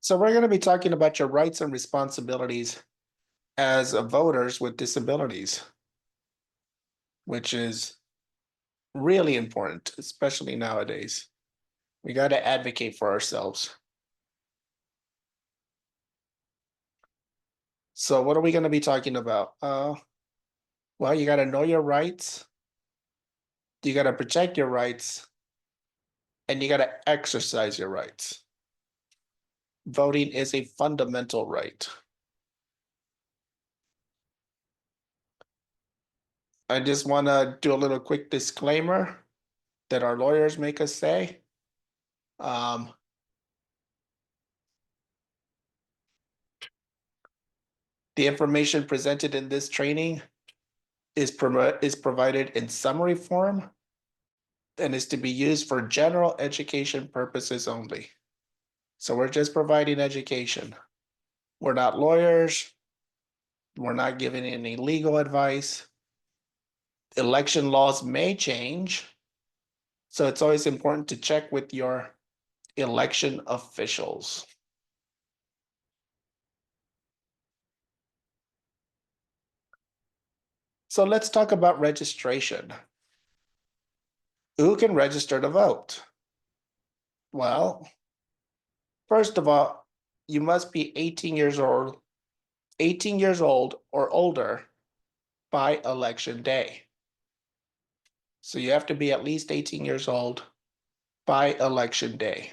So we're going to be talking about your rights and responsibilities as voters with disabilities, which is really important, especially nowadays. We got to advocate for ourselves. So what are we going to be talking about? Well, you got to know your rights. You got to protect your rights, and you got to exercise your rights. Voting is a fundamental right. I just want to do a little quick disclaimer that our lawyers make us say. Um, the information presented in this training is provided in summary form and is to be used for general education purposes only. So we're just providing education. We're not lawyers. We're not giving any legal advice. Election laws may change. So it's always important to check with your election officials. So let's talk about registration. Who can register to vote? Well, first of all, you must be 18 years old or older by election day. So you have to be at least 18 years old by election day.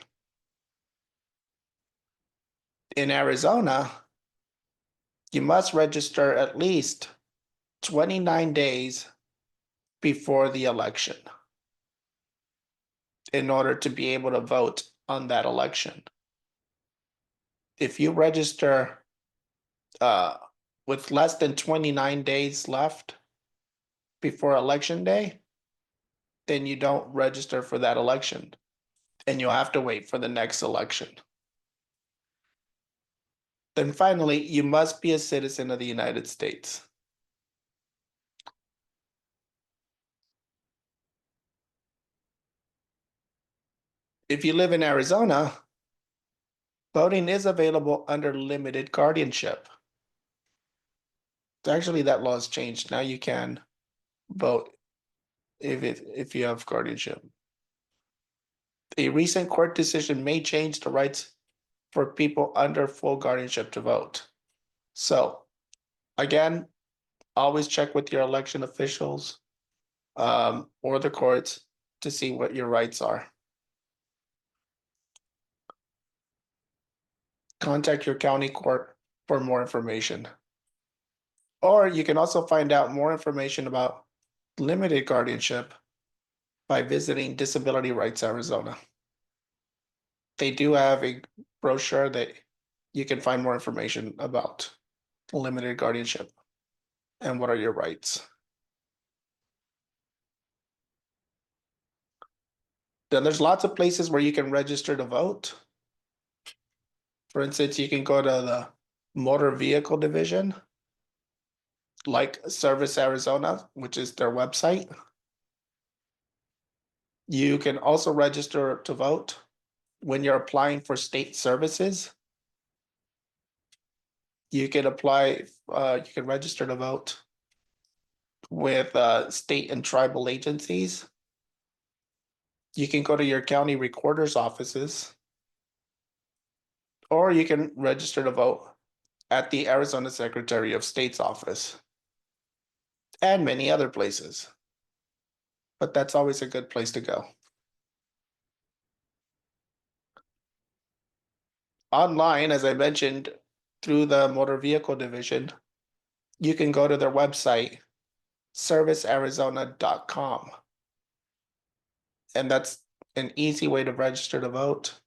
In Arizona, you must register at least 29 days before the election in order to be able to vote on that election. If you register with less than 29 days left before election day, then you don't register for that election and you'll have to wait for the next election. Then finally, you must be a citizen of the United States. If you live in Arizona, voting is available under limited guardianship. Actually, that law has changed. Now you can vote if you have guardianship. A recent court decision may change the rights for people under full guardianship to vote. So again, always check with your election officials or the courts to see what your rights are. Contact your county court for more information. Or you can also find out more information about limited guardianship by visiting Disability Rights Arizona. They do have a brochure that you can find more information about limited guardianship and what are your rights. Then there's lots of places where you can register to vote. For instance, you can go to the motor vehicle division, like Service Arizona, which is their website. You can also register to vote when you're applying for state services. You can apply, you can register to vote with state and tribal agencies. You can go to your county recorder's offices, or you can register to vote at the Arizona Secretary of State's office and many other places. But that's always a good place to go. Online, as I mentioned, through the motor vehicle division, you can go to their website, servicearizona.com. And that's an easy way to register to vote.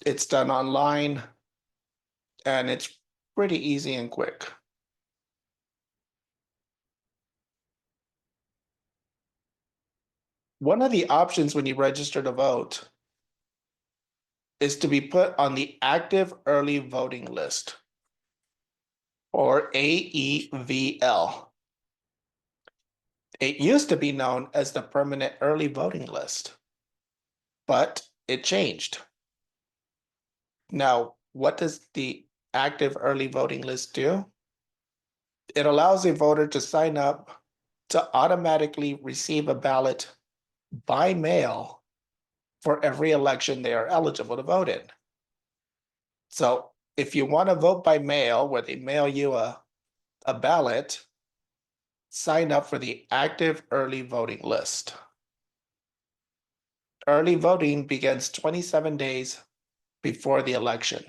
It's done online and it's pretty easy and quick. One of the options when you register to vote is to be put on the active early voting list, or AEVL. It used to be known as the permanent early voting list, but it changed. Now, what does the active early voting list do? It allows a voter to sign up to automatically receive a ballot by mail for every election they are eligible to vote in. So if you want to vote by mail, where they mail you a ballot, sign up for the active early voting list. Early voting begins 27 days before the election.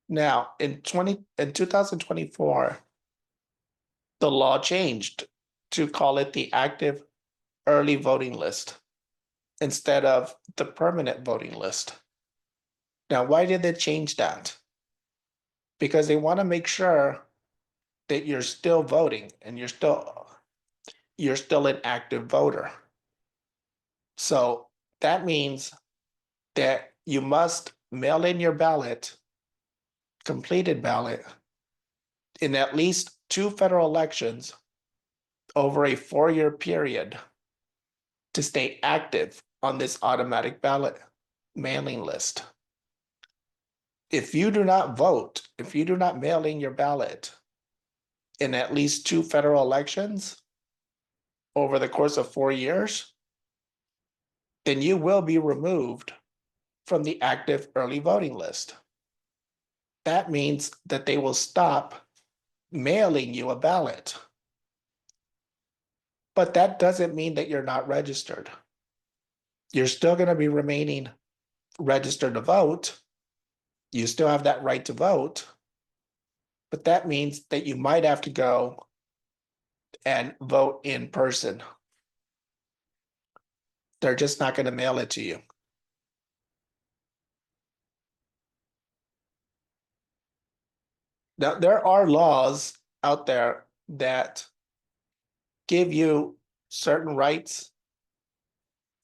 Now, in 2024, the law changed to call it the active early voting list instead of the permanent voting list. Now, why did they change that? Because they want to make sure that you're still voting and you're still an active voter. So that means that you must mail in your ballot, completed ballot, in at least 2 federal elections over a 4-year period to stay active on this automatic ballot mailing list. If you do not vote, if you do not mail in your ballot in at least 2 federal elections over the course of 4 years, then you will be removed from the active early voting list. That means that they will stop mailing you a ballot. But that doesn't mean that you're not registered. You're still going to be remaining registered to vote. You still have that right to vote. But that means that you might have to go and vote in person. They're just not going to mail it to you. Now, there are laws out there that give you certain rights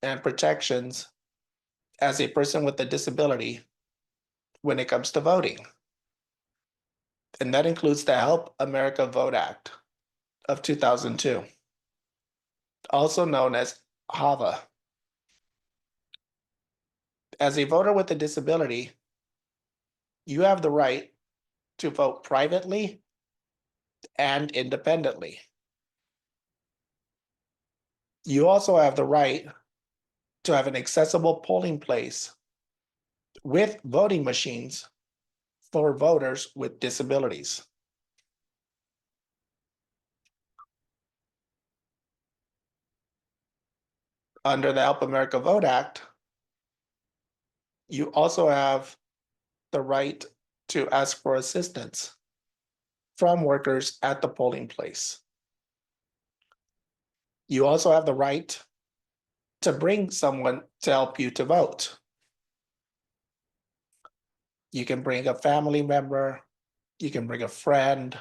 and protections as a person with a disability when it comes to voting. And that includes the Help America Vote Act of 2002, also known as HAVA. As a voter with a disability, you have the right to vote privately and independently. You also have the right to have an accessible polling place with voting machines for voters with disabilities. Under the Help America Vote Act, you also have the right to ask for assistance from workers at the polling place. You also have the right to bring someone to help you to vote. You can bring a family member, you can bring a friend.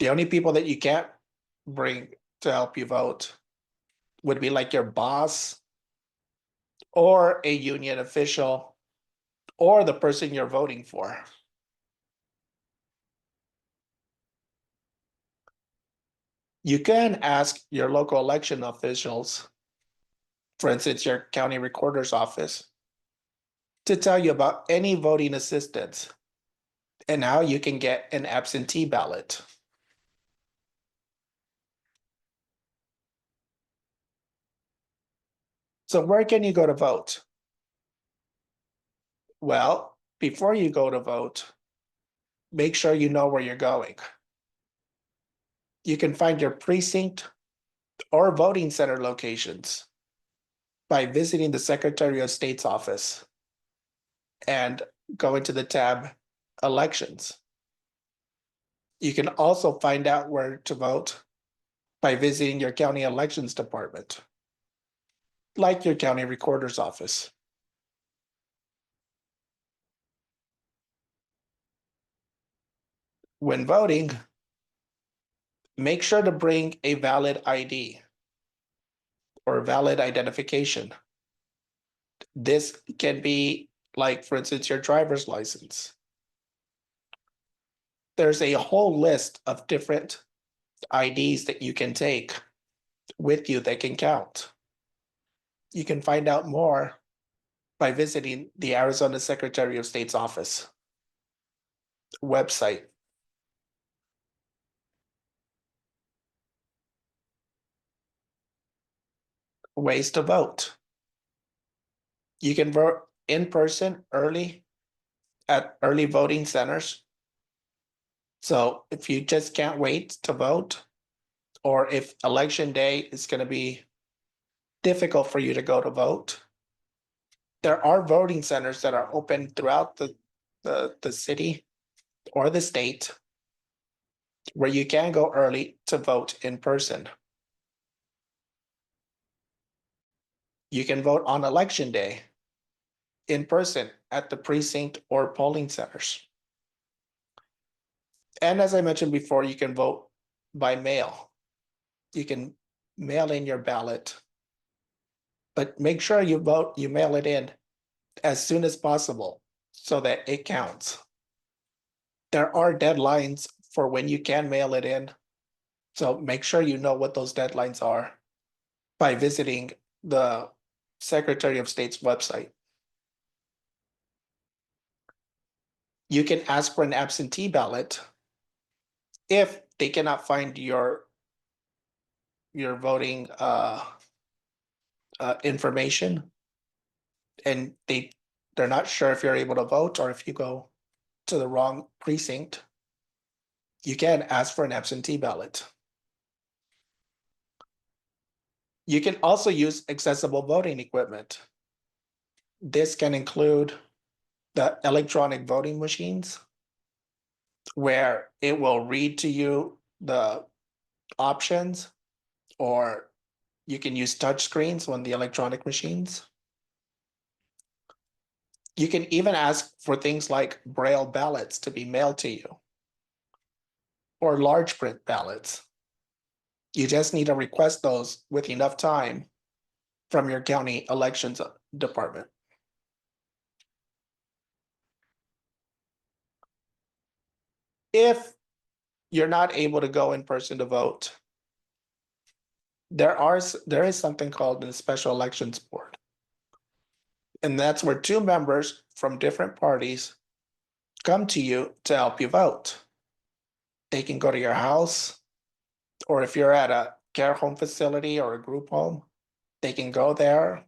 The only people that you can't bring to help you vote would be like your boss or a union official or the person you're voting for. You can ask your local election officials, for instance, your county recorder's office, to tell you about any voting assistance and how you can get an absentee ballot. So where can you go to vote? Well, before you go to vote, make sure you know where you're going. You can find your precinct or voting center locations by visiting the Secretary of State's office and going to the tab Elections. You can also find out where to vote by visiting your county elections department, like your county recorder's office. When voting, make sure to bring a valid ID or valid identification. This can be like, for instance, your driver's license. There's a whole list of different IDs that you can take with you that can count. You can find out more by visiting the Arizona Secretary of State's office website. Ways to vote. You can vote in person early at early voting centers. So if you just can't wait to vote, or if election day is going to be difficult for you to go to vote, there are voting centers that are open throughout the city or the state where you can go early to vote in person. You can vote on election day in person at the precinct or polling centers. And as I mentioned before, you can vote by mail. You can mail in your ballot, but make sure you mail it in as soon as possible so that it counts. There are deadlines for when you can mail it in. So make sure you know what those deadlines are by visiting the Secretary of State's website. You can ask for an absentee ballot if they cannot find your voting information and they're not sure if you're able to vote or if you go to the wrong precinct. You can ask for an absentee ballot. You can also use accessible voting equipment. This can include the electronic voting machines, where it will read to you the options, or you can use touch screens on the electronic machines. You can even ask for things like Braille ballots to be mailed to you, or large print ballots. You just need to request those with enough time from your county elections department. If you're not able to go in person to vote, there is something called the Special Elections Board. And that's where two members from different parties come to you to help you vote. They can go to your house, or if you're at a care home facility or a group home, they can go there,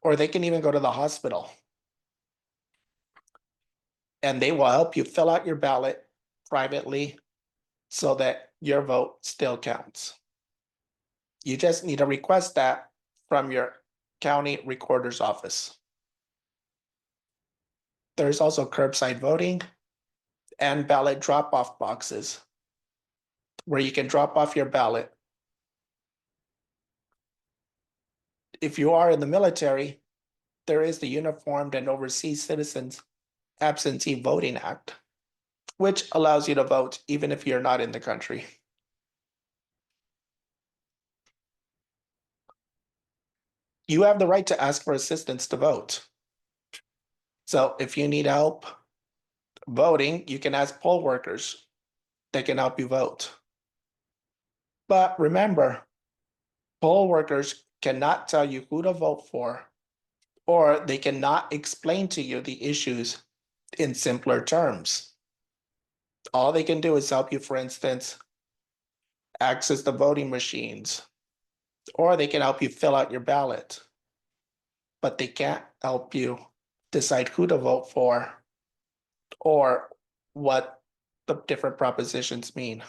or they can even go to the hospital. And they will help you fill out your ballot privately so that your vote still counts. You just need to request that from your county recorder's office. There's also curbside voting and ballot drop-off boxes where you can drop off your ballot. If you are in the military, there is the Uniformed and Overseas Citizens Absentee Voting Act, which allows you to vote even if you're not in the country. You have the right to ask for assistance to vote. So if you need help voting, you can ask poll workers. They can help you vote. But remember, poll workers cannot tell you who to vote for, or they cannot explain to you the issues in simpler terms. All they can do is help you, for instance, access the voting machines, or they can help you fill out your ballot, but they can't help you decide who to vote for or what the different propositions mean.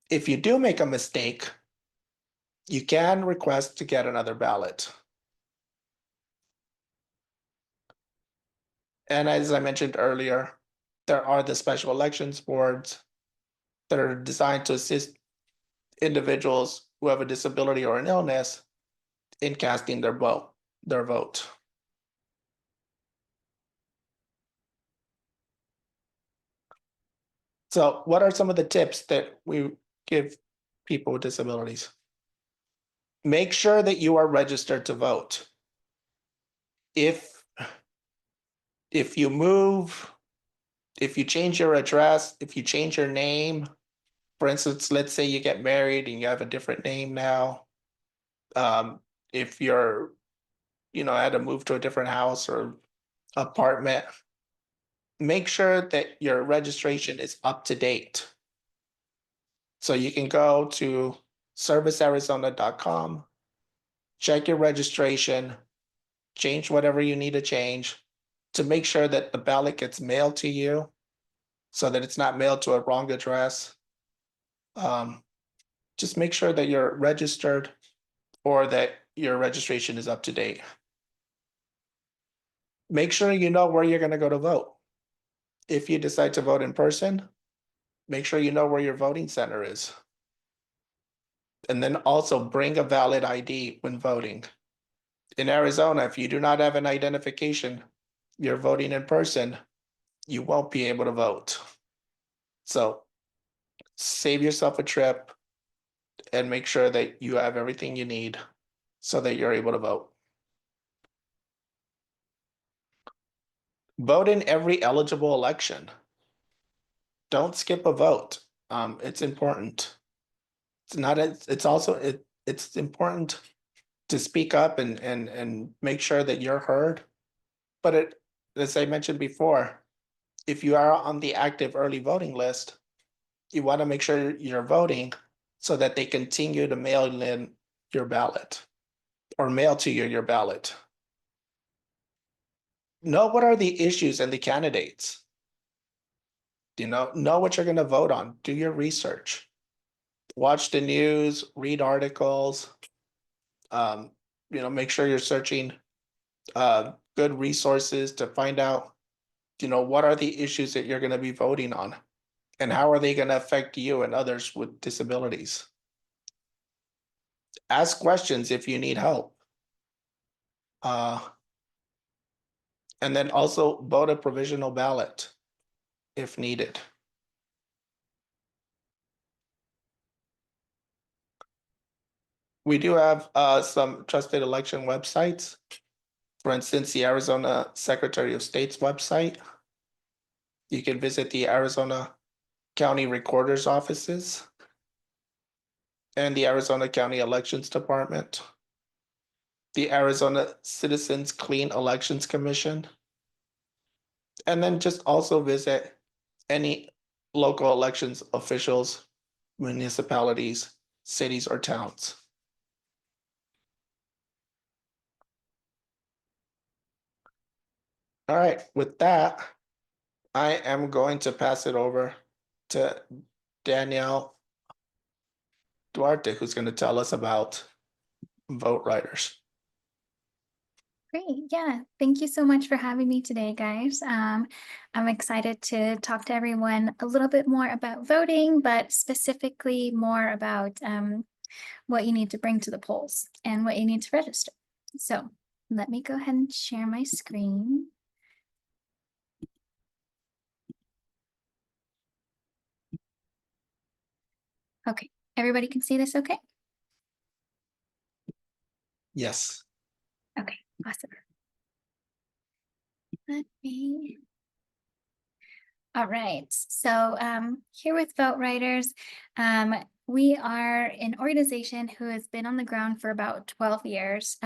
If you do make a mistake, you can request to get another ballot. And as I mentioned earlier, there are the special elections boards that are designed to assist individuals who have a disability or an illness in casting their vote. So what are some of the tips that we give people with disabilities? Make sure that you are registered to vote. If you move, if you change your address, if you change your name, for instance, let's say you get married and you have a different name now, if you're, had to move to a different house or apartment, make sure that your registration is up to date. So you can go to servicearizona.com, check your registration, change whatever you need to change to make sure that the ballot gets mailed to you so that it's not mailed to a wrong address. Um, just make sure that you're registered or that your registration is up to date. Make sure you know where you're going to go to vote. If you decide to vote in person, make sure you know where your voting center is. And then also bring a valid ID when voting. In Arizona, if you do not have an identification, you're voting in person, you won't be able to vote. So save yourself a trip and make sure that you have everything you need so that you're able to vote. Vote in every eligible election. Don't skip a vote. It's important. It's not. It's also it's important to speak up and make sure that you're heard. But as I mentioned before, if you are on the active early voting list, you want to make sure you're voting so that they continue to mail in your ballot or mail to you your ballot. Know what are the issues and the candidates. Know what you're going to vote on. Do your research. Watch the news, read articles. Um, make sure you're searching good resources to find out, what are the issues that you're going to be voting on and how are they going to affect you and others with disabilities. Ask questions if you need help. And then also vote a provisional ballot if needed. We do have some trusted election websites. For instance, the Arizona Secretary of State's website. You can visit the Arizona County Recorder's offices and the Arizona County Elections Department, the Arizona Citizens Clean Elections Commission, and then just also visit any local elections officials, municipalities, cities, or towns. All right, with that, I am going to pass it over to Danielle Duarte, who's going to tell us about vote writers. Great. Yeah. Thank you so much for having me today, guys. I'm excited to talk to everyone a little bit more about voting, but specifically more about what you need to bring to the polls and what you need to register. So let me go ahead and share my screen. Okay. Everybody can see this okay? Yes. Okay. Awesome. Let me All right. So here with Vote Writers, we are an organization who has been on the ground for about 12 years.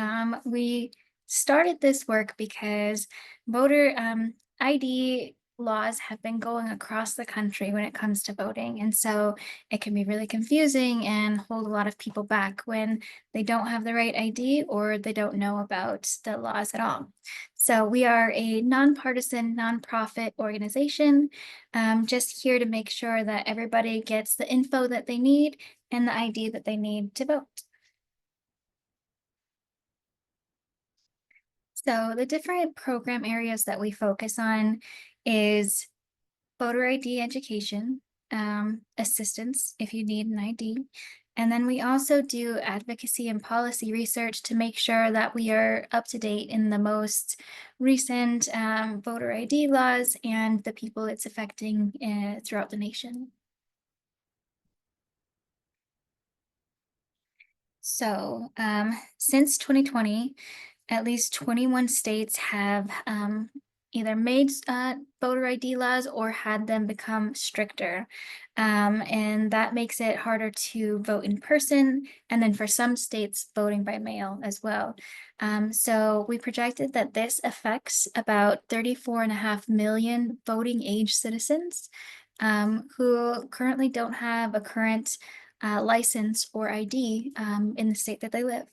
We started this work because voter ID laws have been going across the country when it comes to voting. And so it can be really confusing and hold a lot of people back when they don't have the right ID or they don't know about the laws at all. So we are a nonpartisan, nonprofit organization, just here to make sure that everybody gets the info that they need and the ID that they need to vote. So the different program areas that we focus on is voter ID education, assistance if you need an ID. And then we also do advocacy and policy research to make sure that we are up to date in the most recent voter ID laws and the people it's affecting throughout the nation. So since 2020, at least 21 states have either made voter ID laws or had them become stricter. And that makes it harder to vote in person. And then for some states, voting by mail as well. So we projected that this affects about 34.5 million voting age citizens who currently don't have a current license or ID in the state that they live.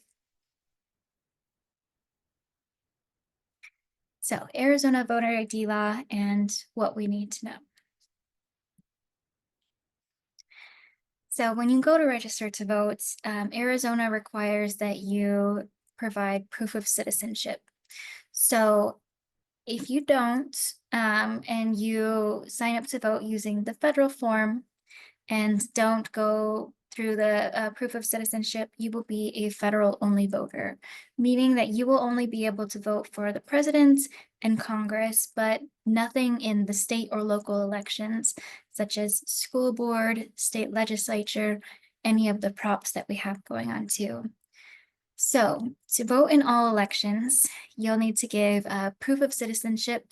So Arizona voter ID law and what we need to know. So when you go to register to vote, Arizona requires that you provide proof of citizenship. So if you don't, and you sign up to vote using the federal form, and don't go through the proof of citizenship, you will be a federal only voter, meaning that you will only be able to vote for the president and Congress, but nothing in the state or local elections, such as school board, state legislature, any of the props that we have going on too. So to vote in all elections, you'll need to give proof of citizenship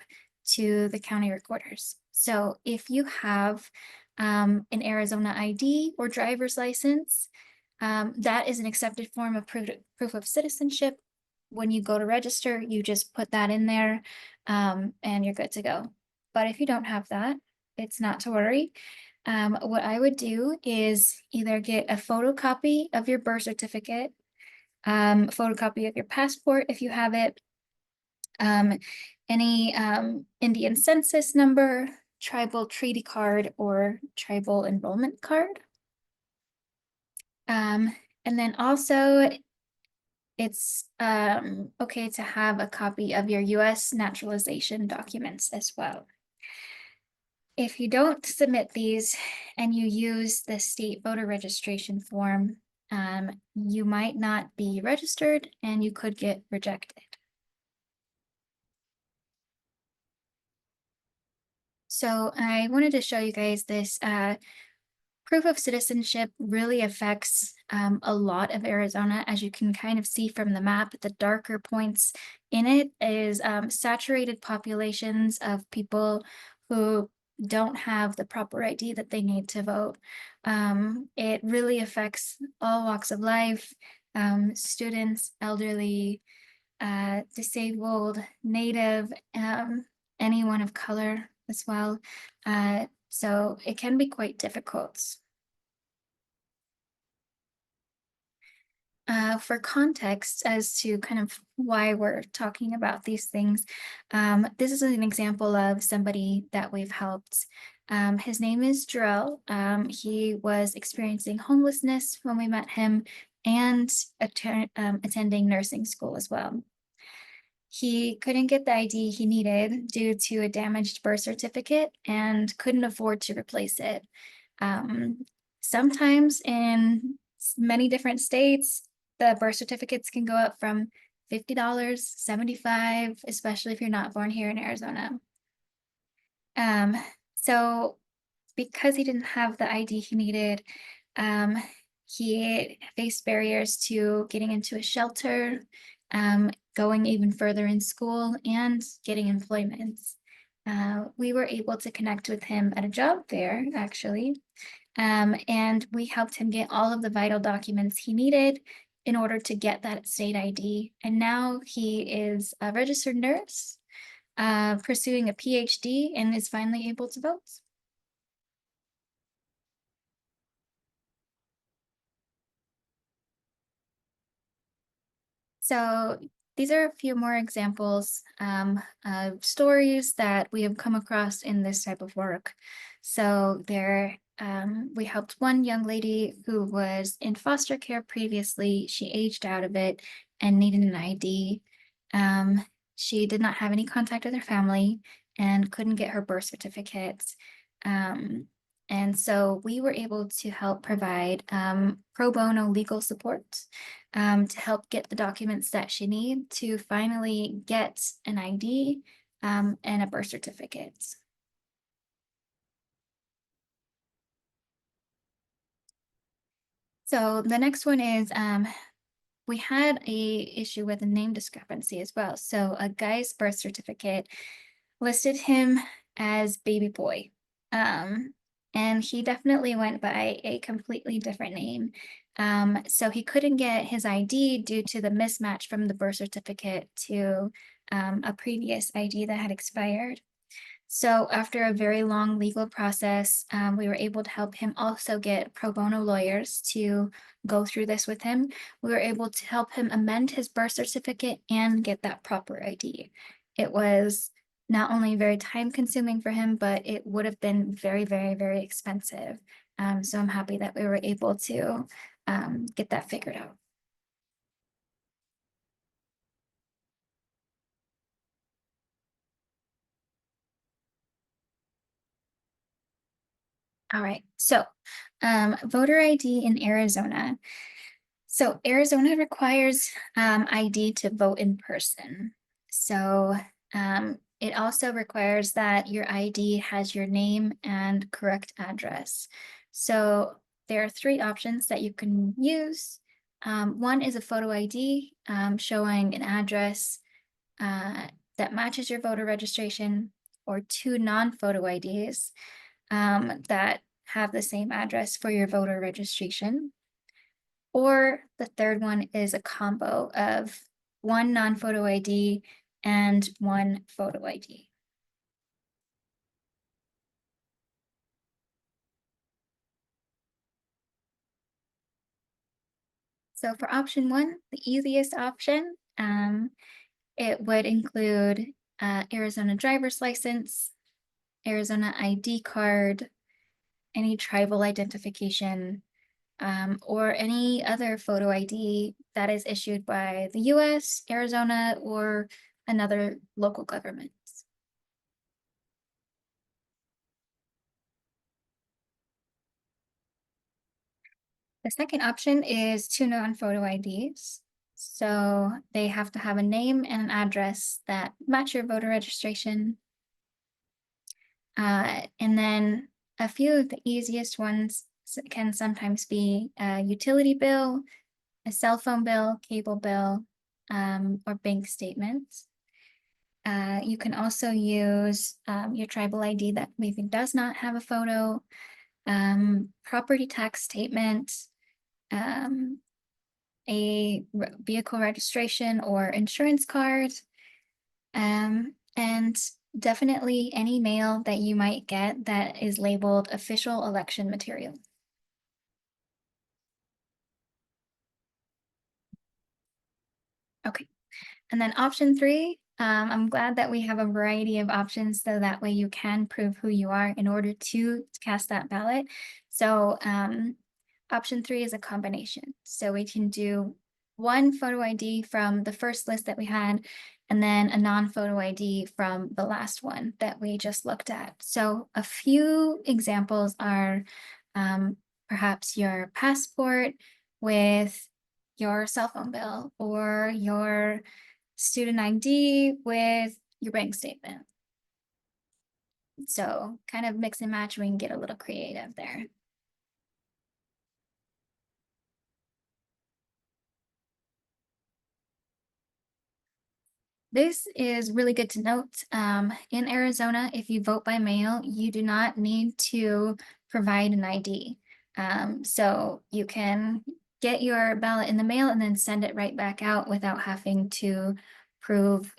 to the county recorders. So if you have an Arizona ID or driver's license, that is an accepted form of proof of citizenship. When you go to register, you just put that in there and you're good to go. But if you don't have that, it's not to worry. What I would do is either get a photocopy of your birth certificate, photocopy of your passport if you have it, any Indian census number, tribal treaty card, or tribal enrollment card. And then also it's okay to have a copy of your US naturalization documents as well. If you don't submit these and you use the state voter registration form, you might not be registered and you could get rejected. So I wanted to show you guys this proof of citizenship really affects a lot of Arizona. As you can kind of see from the map, the darker points in it is saturated populations of people who don't have the proper ID that they need to vote. It really affects all walks of life, students, elderly, disabled, native, anyone of color as well. So it can be quite difficult. For context as to kind of why we're talking about these things, this is an example of somebody that we've helped. His name is Jarrell. He was experiencing homelessness when we met him and attending nursing school as well. He couldn't get the ID he needed due to a damaged birth certificate and couldn't afford to replace it. Um, Sometimes in many different states, the birth certificates can go up from $50, 75, especially if you're not born here in Arizona. Um, so because he didn't have the ID he needed, um, he faced barriers to getting into a shelter, going even further in school, and getting employment. We were able to connect with him at a job fair, actually, and we helped him get all of the vital documents he needed in order to get that state ID. And now he is a registered nurse, pursuing a PhD, and is finally able to vote. So these are a few more examples of stories that we have come across in this type of work. So we helped one young lady who was in foster care previously. She aged out of it and needed an ID. She did not have any contact with her family and couldn't get her birth certificate. Um, and so we were able to help provide pro bono legal support to help get the documents that she needs to finally get an ID and a birth certificate. So the next one is we had a issue with a name discrepancy as well. So a guy's birth certificate listed him as baby boy. Um, and he definitely went by a completely different name. So he couldn't get his ID due to the mismatch from the birth certificate to a previous ID that had expired. So after a very long legal process, we were able to help him also get pro bono lawyers to go through this with him. We were able to help him amend his birth certificate and get that proper ID. It was not only very time consuming for him, but it would have been very, very, very expensive. So I'm happy that we were able to get that figured out. All right, so voter ID in Arizona. So Arizona requires ID to vote in person. So it also requires that your ID has your name and correct address. So there are three options that you can use. One is a photo ID showing an address that matches your voter registration, or two non-photo IDs that have the same address for your voter registration. Or the third one is a combo of one non-photo ID and one photo ID. So for option one, the easiest option, it would include Arizona driver's license, Arizona ID card, any tribal identification, or any other photo ID that is issued by the US, Arizona, or another local government. The second option is two non-photo IDs. So they have to have a name and an address that match your voter registration. And then a few of the easiest ones can sometimes be a utility bill, a cell phone bill, cable bill, or bank statements. You can also use your tribal ID that maybe does not have a photo, property tax statement, um, a vehicle registration or insurance card, and definitely any mail that you might get that is labeled official election material. Okay. And then option three, I'm glad that we have a variety of options so that way you can prove who you are in order to cast that ballot. So option three is a combination. So we can do one photo ID from the first list that we had, and then a non-photo ID from the last one that we just looked at. So a few examples are perhaps your passport with your cell phone bill, or your student ID with your bank statement. So kind of mix and match, we can get a little creative there. This is really good to note. In Arizona, if you vote by mail, you do not need to provide an ID. So you can get your ballot in the mail and then send it right back out without having to prove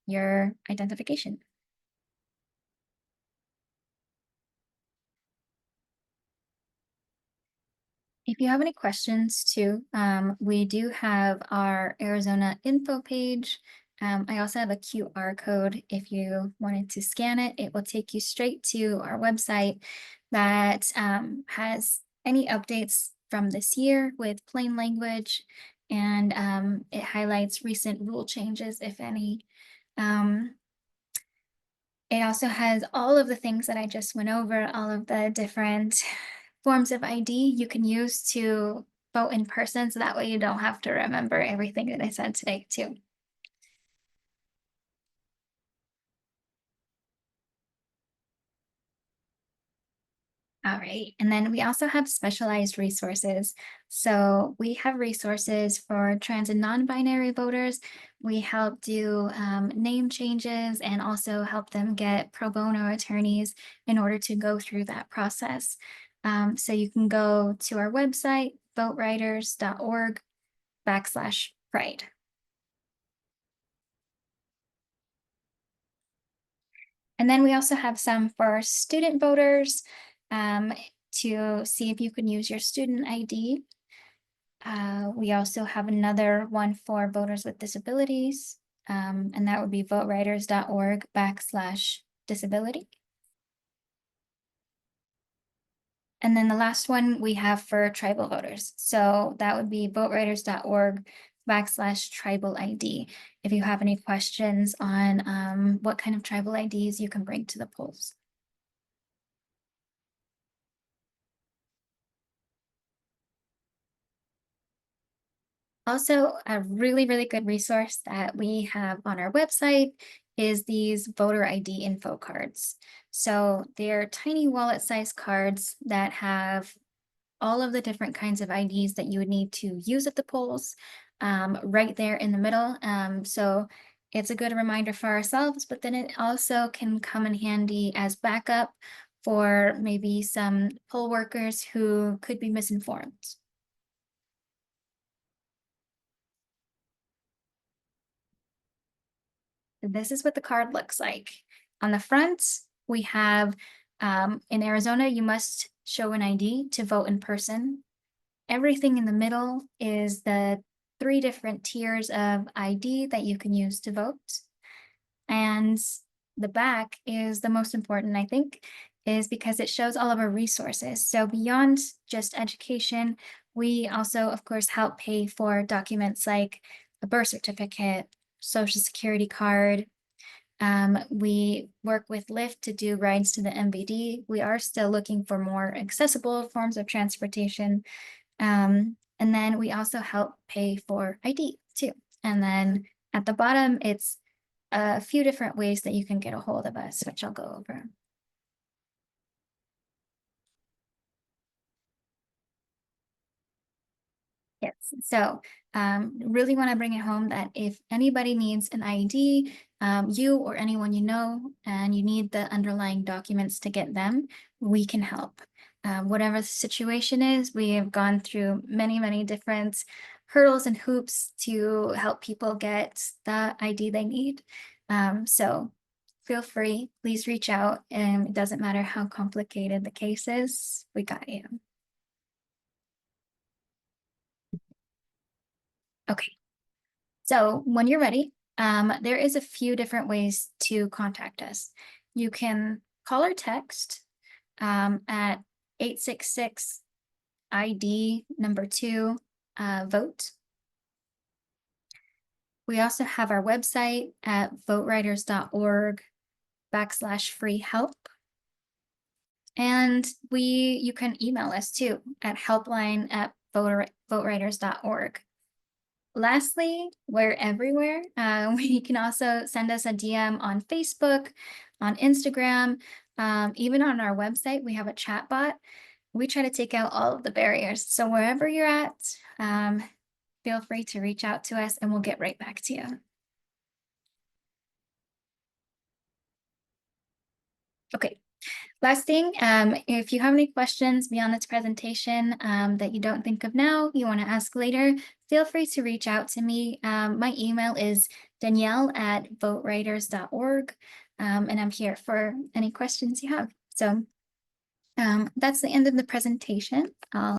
your identification. If you have any questions too, we do have our Arizona info page. I also have a QR code. If you wanted to scan it, it will take you straight to our website that has any updates from this year with plain language, and it highlights recent rule changes, if any. Um, it also has all of the things that I just went over, all of the different forms of ID you can use to vote in person. So that way you don't have to remember everything that I said today too. All right. And then we also have specialized resources. So we have resources for trans and non-binary voters. We help do name changes and also help them get pro bono attorneys in order to go through that process. So you can go to our website, votewriters.org/pride. And then we also have some for student voters to see if you can use your student ID. We also have another one for voters with disabilities, and that would be votewriters.org/disability. And then the last one we have for tribal voters. So that would be votewriters.org/tribal ID. If you have any questions on what kind of tribal IDs you can bring to the polls. Also, a really, really good resource that we have on our website is these voter ID info cards. So they're tiny wallet-sized cards that have all of the different kinds of IDs that you would need to use at the polls right there in the middle. So it's a good reminder for ourselves, but then it also can come in handy as backup for maybe some poll workers who could be misinformed. This is what the card looks like. On the front, we have in Arizona, you must show an ID to vote in person. Everything in the middle is the 3 different tiers of ID that you can use to vote. And the back is the most important, I think, is because it shows all of our resources. So beyond just education, we also, of course, help pay for documents like a birth certificate, social security card. We work with Lyft to do rides to the MVD. We are still looking for more accessible forms of transportation. And then we also help pay for ID too. And then at the bottom, it's a few different ways that you can get a hold of us, which I'll go over. Yes. So really want to bring it home that if anybody needs an ID, you or anyone you know, and you need the underlying documents to get them, we can help. Whatever the situation is, we have gone through many, many different hurdles and hoops to help people get the ID they need. So feel free, please reach out. And it doesn't matter how complicated the case is, we got you. Okay. So when you're ready, there is a few different ways to contact us. You can call or text at 866 ID number 2 vote. We also have our website at votewriters.org/free help. And you can email us too at helpline@votewriters.org. Lastly, we're everywhere. You can also send us a DM on Facebook, on Instagram, even on our website, we have a chat bot. We try to take out all of the barriers. So wherever you're at, feel free to reach out to us and we'll get right back to you. Okay. Last thing, if you have any questions beyond this presentation that you don't think of now, you want to ask later, feel free to reach out to me. My email is danielle@votewriters.org, and I'm here for any questions you have. So that's the end of the presentation. I'll